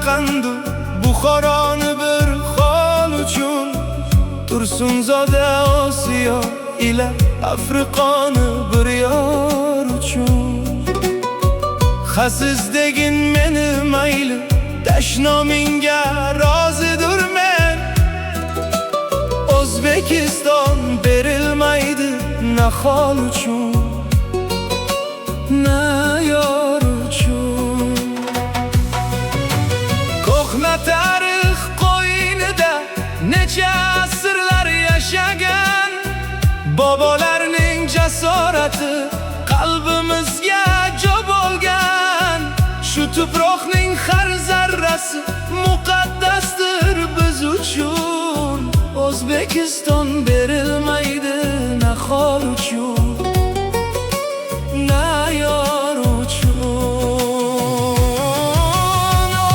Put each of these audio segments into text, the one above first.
Samarqandu Buxoroni bir xol uchun, Tursunzoda Osiyo ila Afriqoni bir yor uchun. Xasiz degin meni mayli, dashnomingga rozidurman. O'zbekiston berilmaydi na xol uchun, na yor uchun. Ko'hna tarix qo'ynida necha asrlar yashagan, bobolarning jasorati qalbimizga jo bo'lgan. Shu tuproqning har zarrasi muqaddasdir biz uchun. O'zbekiston berilmaydi na xol uchun, na yor uchun.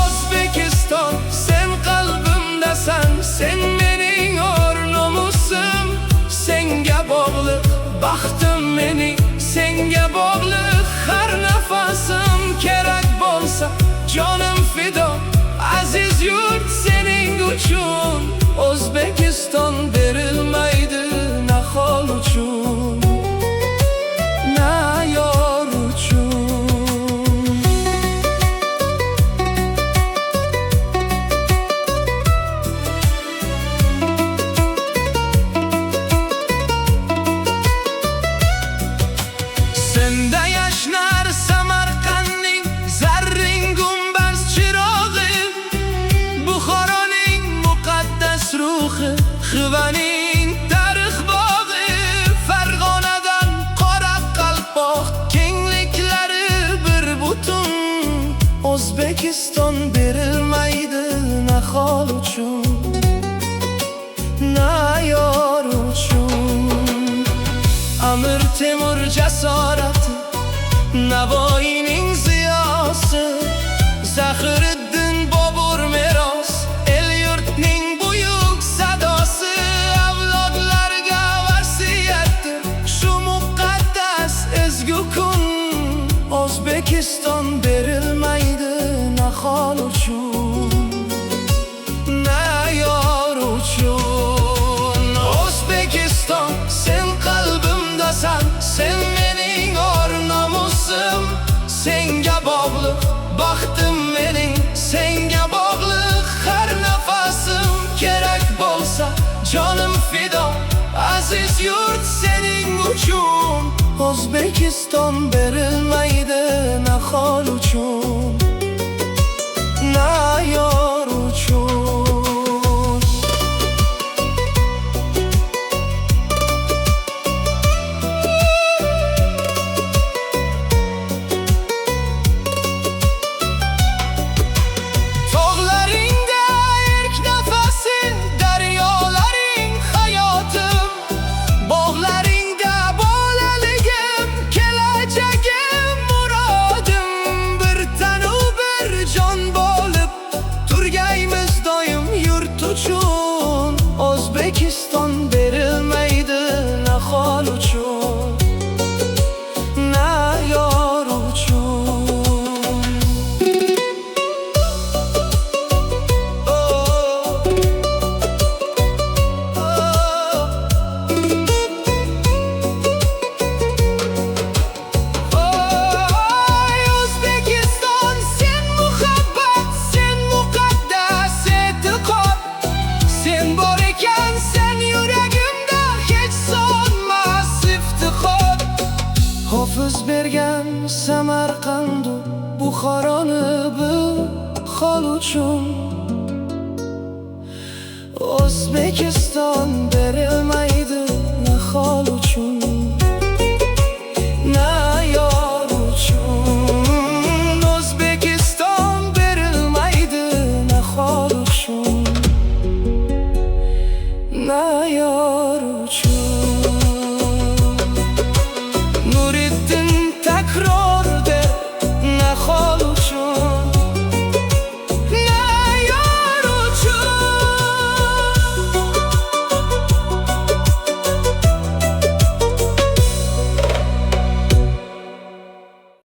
O'zbekiston sen qalbimdasan, sen mening o'rnomusim. Senga bog'liq baxtim mening, senga bog'liq har nafasim. Kerak bo'lsa jonim fido, aziz yurt sening uchun. O'zbekiston berilmaydi na xol uchun, na yor uchun. Senda yashnar Samarqandning zarring gumbaz chirog'i, Buxoroning muqaddas ruhi, Xivaning tarix bog'i. Farg'onadan Qoraqalpoq kengliklari bir butun. O'zbekiston berilmaydi na xol uchun, na yor uchun. Amir Temur jasorati, Navoiyning ziyosi, Zaxiriddin Bobur meros, el yurtning buyuk sadosi. Avlodlarga vasiyatdir shu muqaddas ezgu kun. O'zbekiston berilmaydi na xol uchun, na yor uchun. O'zbekiston sen qalbimdasan, sen mening o'rnomusim. Senga bog'liq baxtim mening, senga bog'liq har nafasim. Kerak bo'lsa jonim fido, aziz yurt sening uchun. O'zbekiston berilmaydi na xol uchun, na yor uchun. Tog'laringda erk nafasin, daryolaring hayotim. Bog'laringda bolaligim, kelajagim, murodim. Bir tanu bir jon bo'lib turgaymiz doim yurt uchun. O'zbekiston berilmaydi na xol uchun, na yor uchun. O'zbekiston sen muhabbat, sen muqaddas e'tiqod. Sen bor ekan sen yuragimda, hech so'nmas iftixor. Hofiz bergan Samarqandu Buxoroni bir xol uchun. O'zbekiston berilmaydi